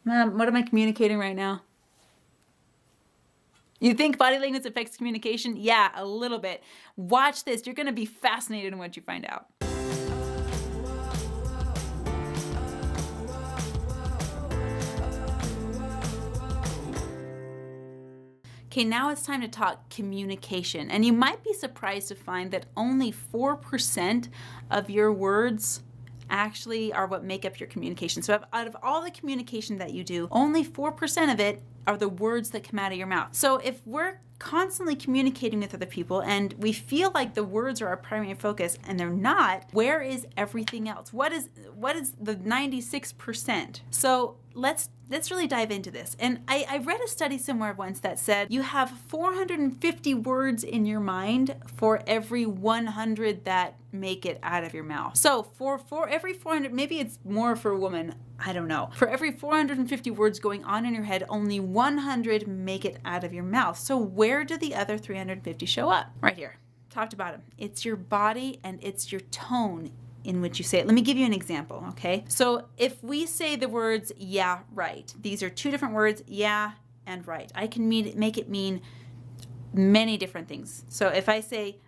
What am I communicating right now? You think body language affects communication? Yeah, a little bit. Watch this. You're going to be fascinated in what you find out. Okay, now it's time to talk communication. And you might be surprised to find that only 4% of your words actually are what make up your communication. So out of all the communication that you do, only 4% of it are the words that come out of your mouth. So if we're constantly communicating with other people and we feel like the words are our primary focus and they're not, where is everything else? What is the 96%? So let's really dive into this. And I read a study somewhere once that said you have 450 words in your mind for every 100 that make it out of your mouth. So for every 400, maybe it's more for a woman, I don't know. For every 450 words going on in your head, only 100 make it out of your mouth. So where do the other 350 show up? Right here, top to bottom. It's your body and it's your tone in which you say it. Let me give you an example, okay? So if we say the words, yeah, right. These are two different words, yeah and right. I can make it mean many different things. So if I say,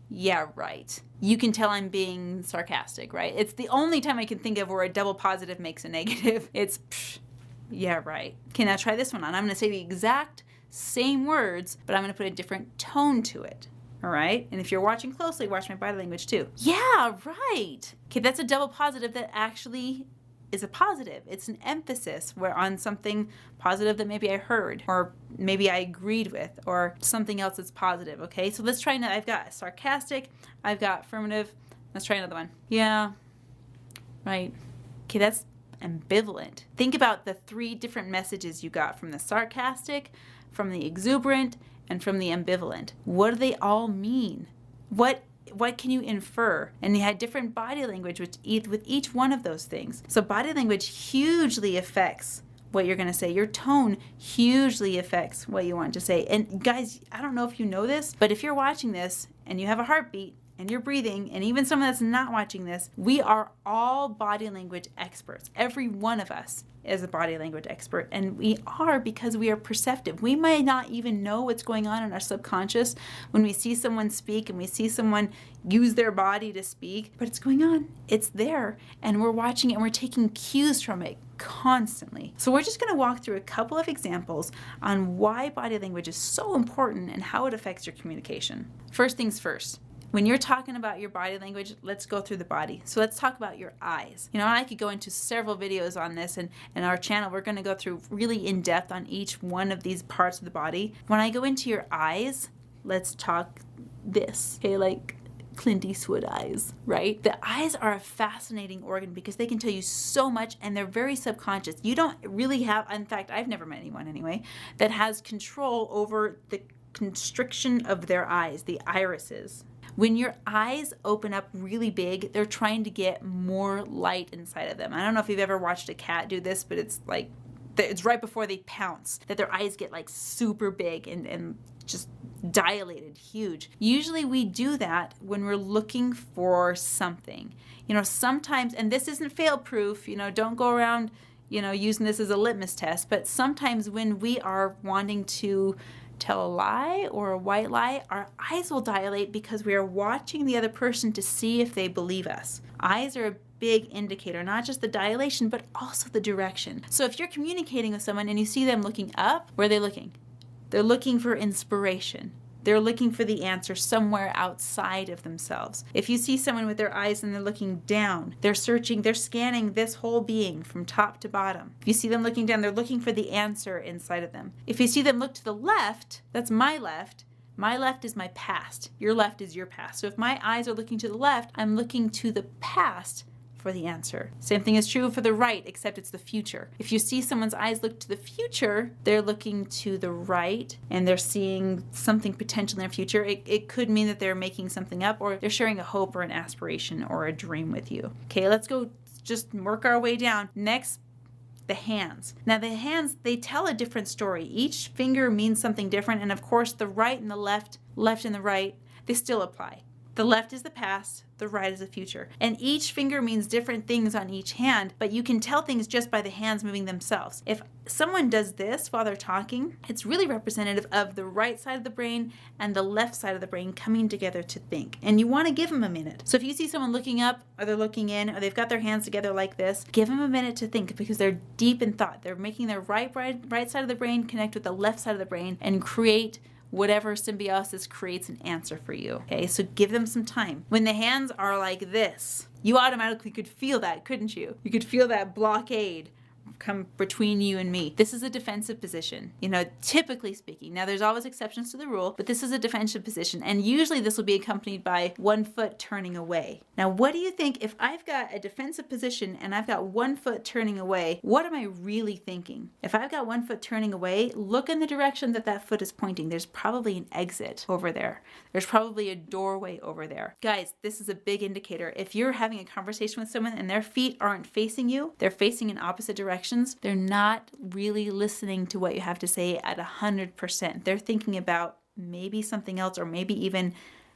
yeah, right, you can tell I'm being sarcastic, right? It's the only time I can think of where a double positive makes a negative. It's, yeah, right. Okay, now try this one on. I'm going to say the exact same words, but I'm going to put a different tone to it. All right. And if you're watching closely, watch my body language too. Yeah, right. Okay, that's a double positive that actually is a positive. It's an emphasis where on something positive that maybe I heard or maybe I agreed with or something else that's positive. Okay, so let's try now. I've got sarcastic, I've got affirmative. Let's try another one. Yeah, right. Okay, that's ambivalent. Think about the 3 different messages you got from the sarcastic, from the exuberant, and from the ambivalent. What do they all mean? What can you infer? And you had different body language with each one of those things. So body language hugely affects what you're going to say. Your tone hugely affects what you want to say. And guys, I don't know if you know this, but if you're watching this and you have a heartbeat and you're breathing, and even someone that's not watching this, we are all body language experts. Every one of us is a body language expert, and we are because we are perceptive. We might not even know what's going on in our subconscious when we see someone speak and we see someone use their body to speak, but it's going on. It's there, and we're watching it and we're taking cues from it constantly. So we're just going to walk through a couple of examples on why body language is so important and how it affects your communication. First things first. When you're talking about your body language, let's go through the body. So let's talk about your eyes. You know, I could go into several videos on this, and our channel, we're going to go through really in depth on each one of these parts of the body. When I go into your eyes, let's talk this, okay, like Clint Eastwood eyes, right? The eyes are a fascinating organ because they can tell you so much and they're very subconscious. You don't really have, in fact, I've never met anyone anyway, that has control over the constriction of their eyes, the irises. When your eyes open up really big, they're trying to get more light inside of them. I don't know if you've ever watched a cat do this, but it's like, it's right before they pounce that their eyes get like super big and just dilated, huge. Usually we do that when we're looking for something. You know, sometimes, and this isn't fail proof, you know, don't go around, you know, using this as a litmus test, but sometimes when we are wanting to tell a lie or a white lie, our eyes will dilate because we are watching the other person to see if they believe us. Eyes are a big indicator, not just the dilation, but also the direction. So if you're communicating with someone and you see them looking up, where are they looking? They're looking for inspiration. They're looking for the answer somewhere outside of themselves. If you see someone with their eyes and they're looking down, they're searching, they're scanning this whole being from top to bottom. If you see them looking down, they're looking for the answer inside of them. If you see them look to the left, that's my left. My left is my past. Your left is your past. So if my eyes are looking to the left, I'm looking to the past for the answer. Same thing is true for the right, except it's the future. If you see someone's eyes look to the future, they're looking to the right and they're seeing something potential in their future. It could mean that they're making something up or they're sharing a hope or an aspiration or a dream with you. Okay, let's go just work our way down. Next, the hands. Now the hands, they tell a different story. Each finger means something different, and of course the right and the left and the right, they still apply. The left is the past, the right is the future. And each finger means different things on each hand, but you can tell things just by the hands moving themselves. If someone does this while they're talking, it's really representative of the right side of the brain and the left side of the brain coming together to think. And you want to give them a minute. So if you see someone looking up, or they're looking in, or they've got their hands together like this, give them a minute to think, because they're deep in thought. They're making their right side of the brain connect with the left side of the brain and create whatever symbiosis creates an answer for you. Okay, so give them some time. When the hands are like this, you automatically could feel that, couldn't you? You could feel that blockade come between you and me. This is a defensive position, typically speaking. Now, there's always exceptions to the rule, but this is a defensive position, and usually this will be accompanied by one foot turning away. Now, what do you think if I've got a defensive position and I've got one foot turning away? What am I really thinking? If I've got one foot turning away, look in the direction that foot is pointing. There's probably an exit over there. There's probably a doorway over there. Guys, this is a big indicator. If you're having a conversation with someone and their feet aren't facing you, they're facing in opposite directions, they're not really listening to what you have to say at 100%. They're thinking about maybe something else, or maybe even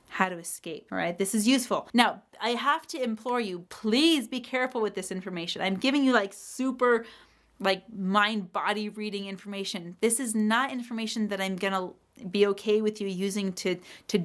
how to escape. All right, this is useful. Now, I have to implore you, please be careful with this information. I'm giving you super mind body reading information. This is not information that I'm gonna be okay with you using to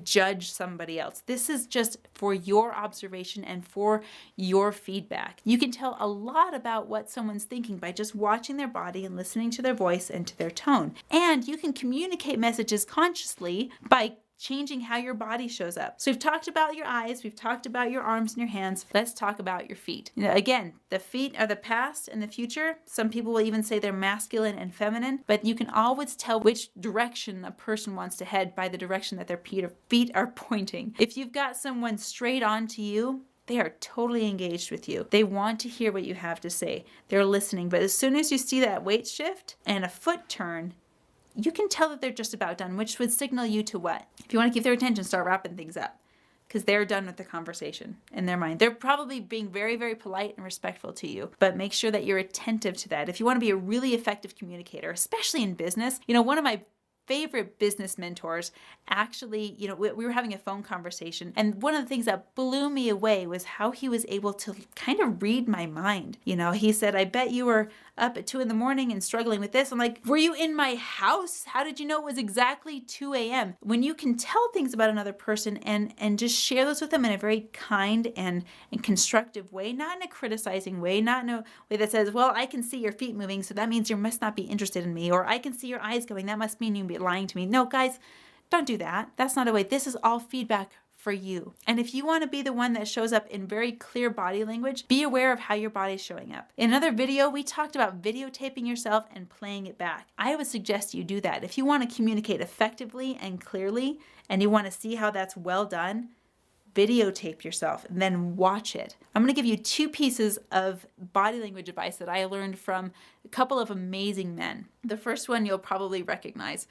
judge somebody else. This is just for your observation and for your feedback. You can tell a lot about what someone's thinking by just watching their body and listening to their voice and to their tone. And you can communicate messages consciously by changing how your body shows up. So we've talked about your eyes, we've talked about your arms and your hands. Let's talk about your feet. Again, the feet are the past and the future. Some people will even say they're masculine and feminine, but you can always tell which direction a person wants to head by the direction that their feet are pointing. If you've got someone straight on to you, they are totally engaged with you. They want to hear what you have to say. They're listening. But as soon as you see that weight shift and a foot turn, you can tell that they're just about done, which would signal you to what? If you want to keep their attention, start wrapping things up, because they're done with the conversation in their mind. They're probably being very, very polite and respectful to you, but make sure that you're attentive to that. If you want to be a really effective communicator, especially in business, one of my favorite business mentors actually, we were having a phone conversation, and one of the things that blew me away was how he was able to kind of read my mind. He said, I bet you were up at 2 a.m. and struggling with this. I'm like, were you in my house? How did you know it was exactly 2 a.m.? When you can tell things about another person and just share those with them in a very kind and constructive way, not in a criticizing way, not in a way that says, well, I can see your feet moving, so that means you must not be interested in me, or I can see your eyes going, that must mean you'd be lying to me. No, guys, don't do that. That's not a way. This is all feedback for you. And if you want to be the one that shows up in very clear body language, be aware of how your body's showing up. In another video, we talked about videotaping yourself and playing it back. I would suggest you do that. If you want to communicate effectively and clearly, and you want to see how that's well done, videotape yourself and then watch it. I'm going to give you 2 pieces of body language advice that I learned from a couple of amazing men. The first one you'll probably recognize.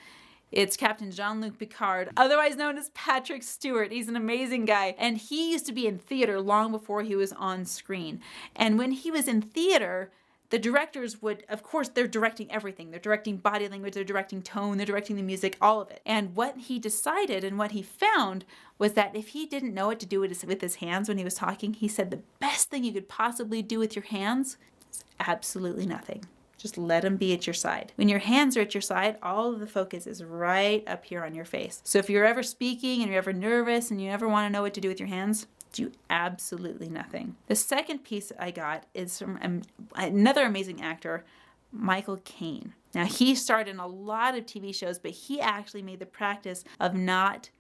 It's Captain Jean-Luc Picard, otherwise known as Patrick Stewart. He's an amazing guy. And he used to be in theater long before he was on screen. And when he was in theater, the directors would, of course, they're directing everything. They're directing body language, they're directing tone, they're directing the music, all of it. And what he decided and what he found was that if he didn't know what to do with his hands when he was talking, he said the best thing you could possibly do with your hands is absolutely nothing. Just let them be at your side. When your hands are at your side, all of the focus is right up here on your face. So if you're ever speaking and you're ever nervous and you ever want to know what to do with your hands, do absolutely nothing. The second piece I got is from another amazing actor, Michael Caine. Now, he starred in a lot of TV shows, but he actually made the practice of not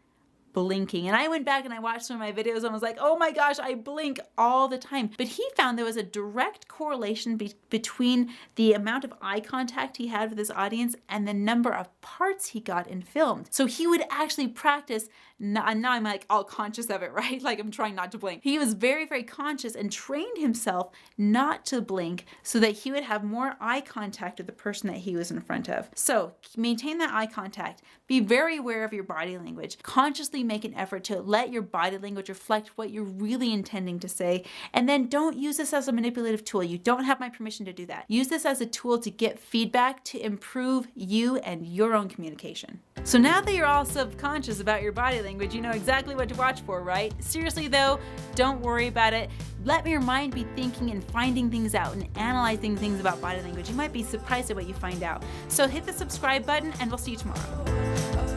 blinking. And I went back and I watched some of my videos and was like, oh my gosh, I blink all the time. But he found there was a direct correlation between the amount of eye contact he had with his audience and the number of parts he got in film. So he would actually practice, now I'm like all conscious of it, right? Like I'm trying not to blink. He was very, very conscious and trained himself not to blink so that he would have more eye contact with the person that he was in front of. So maintain that eye contact. Be very aware of your body language. Consciously make an effort to let your body language reflect what you're really intending to say. And then don't use this as a manipulative tool. You don't have my permission to do that. Use this as a tool to get feedback to improve you and your own communication. So now that you're all subconscious about your body language, you know exactly what to watch for, right? Seriously though, don't worry about it. Let your mind be thinking and finding things out and analyzing things about body language. You might be surprised at what you find out. So hit the subscribe button and we'll see you tomorrow.